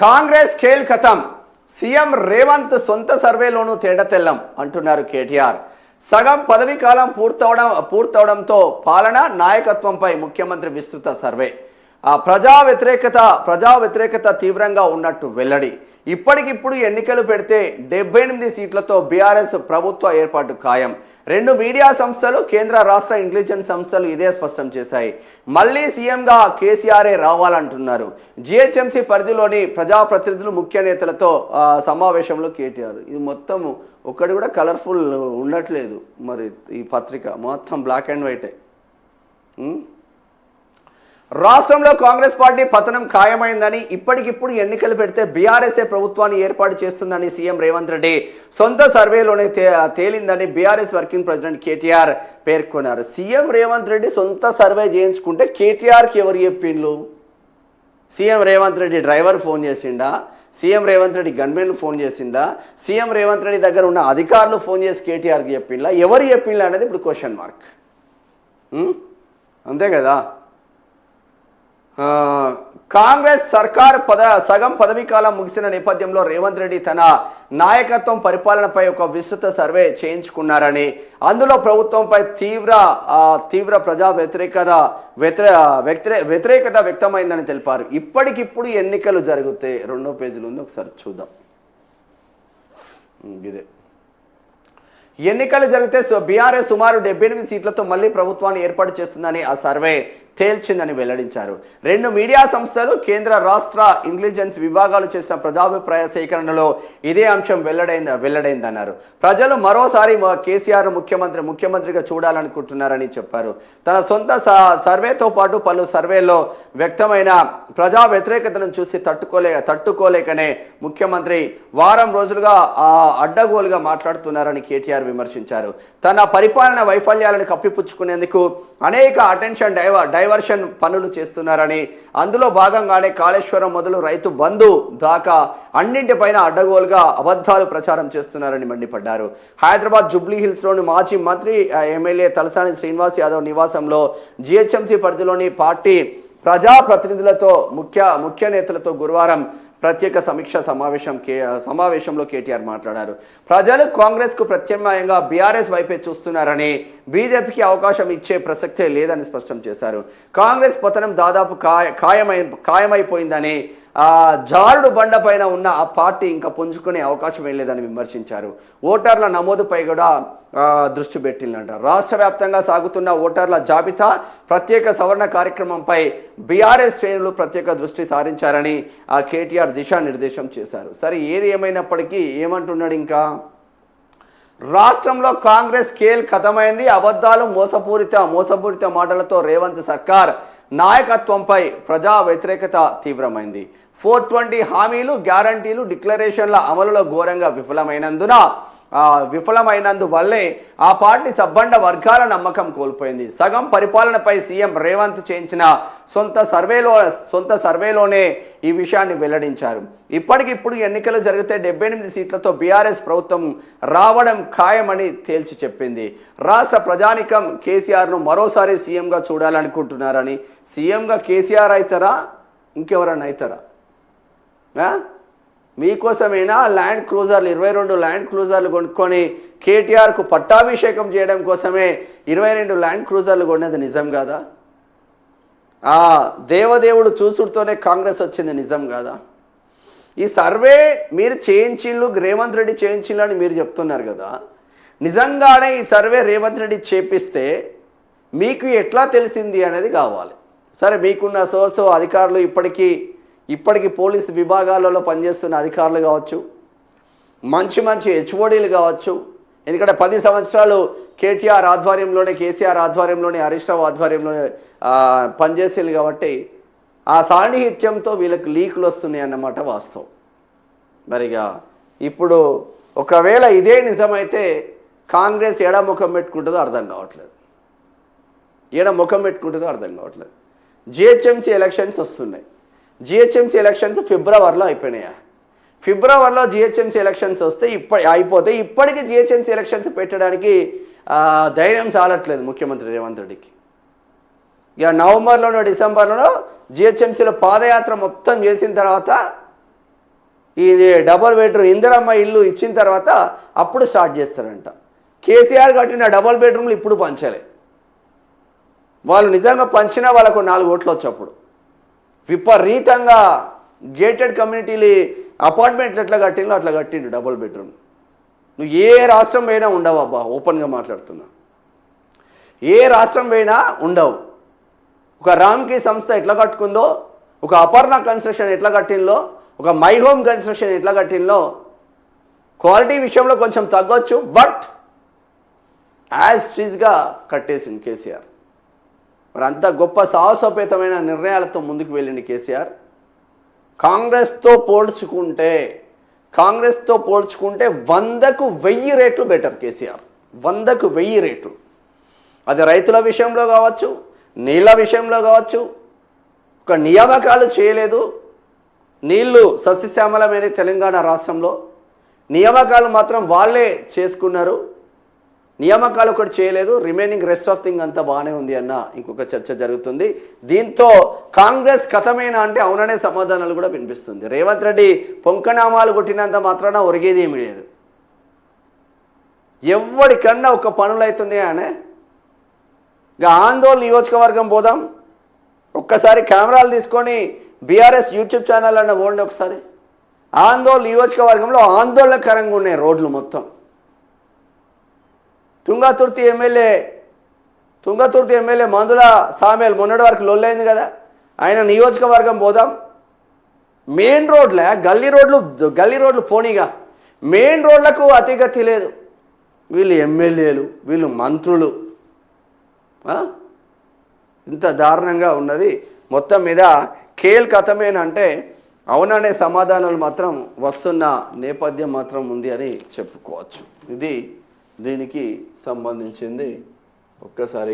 కాంగ్రెస్ ఖేల్ ఖతం. సీఎం రేవంత్ సొంత సర్వేలోనూ తేడా తెల్లం అంటున్నారు కేటీఆర్. సగం పదవీ కాలం పూర్తవడంతో పాలన నాయకత్వంపై ముఖ్యమంత్రి విస్తృత సర్వే. ప్రజా వ్యతిరేకత తీవ్రంగా ఉన్నట్టు వెల్లడి. ఇప్పటికిప్పుడు ఎన్నికలు పెడితే 78 సీట్లతో బీఆర్ఎస్ ప్రభుత్వ ఏర్పాటు ఖాయం. 2 మీడియా సంస్థలు, కేంద్ర రాష్ట్ర ఇంటెలిజెన్స్ సంస్థలు ఇదే స్పష్టం చేశాయి. మళ్ళీ సీఎంగా కేసీఆరే రావాలంటున్నారు. జిహెచ్ఎంసీ పరిధిలోని ప్రజాప్రతినిధులు, ముఖ్య నేతలతో సమావేశంలో కేటీఆర్. ఇది మొత్తం ఒక్కటి కూడా కలర్ఫుల్ ఉండట్లేదు. మరి ఈ పత్రిక మొత్తం బ్లాక్ అండ్ వైటే. రాష్ట్రంలో కాంగ్రెస్ పార్టీ పతనం ఖాయమైందని, ఇప్పటికిప్పుడు ఎన్నికలు పెడితే బీఆర్ఎస్ఏ ప్రభుత్వాన్ని ఏర్పాటు చేస్తుందని సీఎం రేవంత్ రెడ్డి సొంత సర్వేలోనే తేలిందని బీఆర్ఎస్ వర్కింగ్ ప్రెసిడెంట్ కేటీఆర్ పేర్కొన్నారు. సీఎం రేవంత్ రెడ్డి సొంత సర్వే చేయించుకుంటే కేటీఆర్కి ఎవరు చెప్పిండ్రు? CM Revanth Reddy driver phone చేసిండా? సీఎం రేవంత్ రెడ్డి గన్మెన్లు ఫోన్ చేసిందా? సీఎం రేవంత్ రెడ్డి దగ్గర ఉన్న అధికారులు ఫోన్ చేసి కేటీఆర్కి చెప్పిండ్లా? ఎవరు చెప్పిండ్లా అనేది ఇప్పుడు క్వశ్చన్ మార్క్. అంతే కదా. కాంగ్రెస్ సర్కార్ సగం పదవీ కాలం ముగిసిన నేపథ్యంలో రేవంత్ రెడ్డి తన నాయకత్వం, పరిపాలనపై ఒక విస్తృత సర్వే చేయించుకున్నారని, అందులో ప్రభుత్వంపై తీవ్ర ప్రజా వ్యతిరేకత వ్యక్తమైందని తెలిపారు. ఇప్పటికిప్పుడు ఎన్నికలు జరిగితే 2వ పేజీలో ఉంది, ఒకసారి చూద్దాం. ఇదే ఎన్నికలు జరిగితే బీఆర్ఎస్ సుమారు 78 సీట్లతో మళ్ళీ ప్రభుత్వాన్ని ఏర్పాటు చేస్తుందని ఆ సర్వే తేల్చిందని వెల్లడించారు. 2 మీడియా సంస్థలు, కేంద్ర రాష్ట్ర ఇంటెలిజెన్స్ విభాగాలు చేసిన ప్రజాభిప్రాయ సేకరణలో ఇదే అంశం వెల్లడైందన్నారు. ప్రజలు మరోసారి కేసీఆర్ ముఖ్యమంత్రిగా చూడాలనుకుంటున్నారని చెప్పారు. తన సొంత సర్వేతో పాటు పలు సర్వేల్లో వ్యక్తమైన ప్రజా వ్యతిరేకతను చూసి తట్టుకోలేకనే ముఖ్యమంత్రి వారం రోజులుగా అడ్డగోలుగా మాట్లాడుతున్నారని కేటీఆర్ విమర్శించారు. తన పరిపాలన వైఫల్యాలను కప్పిపుచ్చుకునేందుకు అనేక అటెన్షన్ డైవర్షన్ పనులు చేస్తున్నారని, అందులో భాగంగానే కాళేశ్వరం మొదలు రైతు బంధు దాకా అన్నింటిపైన అడ్డగోలుగా అబద్ధాలు ప్రచారం చేస్తున్నారని మండిపడ్డారు. హైదరాబాద్ జూబ్లీ హిల్స్లోని మాజీ మంత్రి ఎమ్మెల్యే తలసాని శ్రీనివాస్ యాదవ్ నివాసంలో జిహెచ్ఎంసీ పరిధిలోని పార్టీ ప్రజాప్రతినిధులతో, ముఖ్య నేతలతో గురువారం ప్రత్యేక సమీక్ష సమావేశంలో కేటీఆర్ మాట్లాడారు. ప్రజలు కాంగ్రెస్కు ప్రత్యామ్నాయంగా బీఆర్ఎస్ వైపే చూస్తున్నారని, బీజేపీకి అవకాశం ఇచ్చే ప్రసక్తే లేదని స్పష్టం చేశారు. కాంగ్రెస్ పతనం దాదాపు ఖాయమైపోయిందని, జారుడు బండ పైన ఉన్న ఆ పార్టీ ఇంకా పుంజుకునే అవకాశం లేదని విమర్శించారు. ఓటర్ల నమోదుపై కూడా దృష్టి పెట్టిందంట. రాష్ట్ర వ్యాప్తంగా సాగుతున్న ఓటర్ల జాబితా ప్రత్యేక సవరణ కార్యక్రమంపై బీఆర్ఎస్ శ్రేణులు ప్రత్యేక దృష్టి సారించారని ఆ కేటీఆర్ దిశానిర్దేశం చేశారు. సరే, ఏది ఏమైనప్పటికీ ఏమంటున్నాడు, ఇంకా రాష్ట్రంలో కాంగ్రెస్ ఖేల్ ఖతమైంది. అబద్ధాలు, మోసపూరిత మాటలతో రేవంత్ సర్కార్ నాయకత్వంపై ప్రజా వ్యతిరేకత తీవ్రమైంది. 420 హామీలు, గ్యారంటీలు, డిక్లరేషన్ల అమలులో ఘోరంగా విఫలమైనందువల్లే ఆ పార్టీ సబ్బండ వర్గాల నమ్మకం కోల్పోయింది. సగం పరిపాలనపై సీఎం రేవంత్ చేయించిన సొంత సర్వేలోనే ఈ విషయాన్ని వెల్లడించారు. ఇప్పటికిప్పుడు ఎన్నికలు జరిగితే 78 సీట్లతో బీఆర్ఎస్ ప్రభుత్వం రావడం ఖాయమని తేల్చి చెప్పింది. రాష్ట్ర ప్రజానికం కేసీఆర్ను మరోసారి సీఎంగా చూడాలనుకుంటున్నారని, సీఎంగా కేసీఆర్ అవుతారా, ఇంకెవరన్నా అవుతారా? మీకోసమైనా ల్యాండ్ క్రూజర్లు 22 ల్యాండ్ క్రూజర్లు కొనుక్కొని కేటీఆర్కు పట్టాభిషేకం చేయడం కోసమే 22 ల్యాండ్ క్రూజర్లు కొన్నది నిజం కాదా? దేవదేవుడు చూసుడుతోనే కాంగ్రెస్ వచ్చింది నిజం కాదా? ఈ సర్వే మీరు చేయించిళ్ళు, రేవంత్ రెడ్డి చేయించిళ్ళు అని మీరు చెప్తున్నారు కదా. నిజంగానే ఈ సర్వే రేవంత్ రెడ్డి చేపిస్తే మీకు ఎట్లా తెలిసింది అనేది కావాలి. సరే, మీకున్న సోర్స్ అధికారులు, ఇప్పటికీ పోలీసు విభాగాలలో పనిచేస్తున్న అధికారులు కావచ్చు, మంచి హెచ్ఓడీలు కావచ్చు. ఎందుకంటే 10 సంవత్సరాలు కేటీఆర్ ఆధ్వర్యంలోనే, కేసీఆర్ ఆధ్వర్యంలోనే, హరీష్ రావు ఆధ్వర్యంలోనే పనిచేసేది కాబట్టి ఆ సాన్నిహిత్యంతో వీళ్ళకి లీకులు వస్తున్నాయి అన్నమాట వాస్తవం. మరిగా ఇప్పుడు ఒకవేళ ఇదే నిజమైతే కాంగ్రెస్ ఏడ ముఖం పెట్టుకుంటుందో అర్థం కావట్లేదు. జిహెచ్ఎంసీ ఎలక్షన్స్ వస్తున్నాయి. జిహెచ్ఎంసీ ఎలక్షన్స్ ఫిబ్రవరిలో అయిపోయినాయా? ఫిబ్రవరిలో జిహెచ్ఎంసీ ఎలక్షన్స్ వస్తే అయిపోతే ఇప్పటికీ జిహెచ్ఎంసీ ఎలక్షన్స్ పెట్టడానికి ధైర్యం చాలట్లేదు ముఖ్యమంత్రి రేవంత్ రెడ్డికి. ఇక నవంబర్లోనో డిసెంబర్లోనో జిహెచ్ఎంసీలో పాదయాత్ర మొత్తం చేసిన తర్వాత ఇది డబుల్ బెడ్రూమ్ ఇందిరమ్మ ఇల్లు ఇచ్చిన తర్వాత అప్పుడు స్టార్ట్ చేస్తారంట. కేసీఆర్ కట్టిన డబుల్ బెడ్రూమ్లు ఇప్పుడు పంచలే. వాళ్ళు నిజంగా పంచినా వాళ్ళకు 4 ఓట్లు వచ్చప్పుడు విపరీతంగా గేటెడ్ కమ్యూనిటీలు అపార్ట్మెంట్లు ఎట్లా కట్టిందో అట్లా కట్టిండు డబుల్ బెడ్రూమ్. నువ్వు ఏ రాష్ట్రం పోయినా ఉండవు అబ్బా, ఓపెన్గా మాట్లాడుతున్నా. ఏ రాష్ట్రం పోయినా ఉండవు. ఒక రామ్కీ సంస్థ ఎట్లా కట్టుకుందో, ఒక అపర్ణ కన్స్ట్రక్షన్ ఎట్లా కట్టిందో, ఒక మై హోమ్ కన్స్ట్రక్షన్ ఎట్లా కట్టిందో క్వాలిటీ విషయంలో కొంచెం తగ్గొచ్చు, బట్ యాజ్ టీజ్గా కట్టేసింది కేసీఆర్. మరి అంత గొప్ప సాహసోపేతమైన నిర్ణయాలతో ముందుకు వెళ్ళింది కేసీఆర్. కాంగ్రెస్తో పోల్చుకుంటే 100కు 1000 రేట్లు బెటర్ కేసీఆర్. 100కు 1000 రేట్లు. అది రైతుల విషయంలో కావచ్చు, నీళ్ళ విషయంలో కావచ్చు. ఒక నియామకాలు చేయలేదు. నీళ్లు సస్యశ్యామలమైన తెలంగాణ రాష్ట్రంలో నియామకాలు మాత్రం వాళ్ళే చేసుకున్నారు. నియామకాలు ఒకటి చేయలేదు. రిమైనింగ్ రెస్ట్ ఆఫ్ థింగ్ అంతా బాగానే ఉంది అన్న ఇంకొక చర్చ జరుగుతుంది. దీంతో కాంగ్రెస్ కథమేనా అంటే అవుననే సమాధానాలు కూడా వినిపిస్తుంది. రేవంత్ రెడ్డి పొంకనామాలు కొట్టినంత మాత్రాన ఒరిగేది ఏమీ లేదు. ఎవరికన్నా ఒక పనులు అవుతున్నాయా అనే. ఇక ఆందోళన నియోజకవర్గం పోదాం. ఒక్కసారి కెమెరాలు తీసుకొని బీఆర్ఎస్ యూట్యూబ్ ఛానల్ అన్న పోండి ఒకసారి. ఆందోళన నియోజకవర్గంలో ఆందోళనకరంగా ఉన్నాయి రోడ్లు మొత్తం. తుంగతుర్తి ఎమ్మెల్యే మందుల సామేల్ మొన్నటి వరకు లొల్లైంది కదా, ఆయన నియోజకవర్గం పోదాం. మెయిన్ రోడ్లే గల్లీ రోడ్లు పోనీగా, మెయిన్ రోడ్లకు అతిగతి లేదు. వీళ్ళు ఎమ్మెల్యేలు, వీళ్ళు మంత్రులు, ఇంత దారుణంగా ఉన్నది. మొత్తం మీద కేల్ కథమేనంటే అవుననే సమాధానాలు మాత్రం వస్తున్న నేపథ్యం మాత్రం ఉంది అని చెప్పుకోవచ్చు. ఇది దీనికి సంబంధించింది. ఒక్కసారి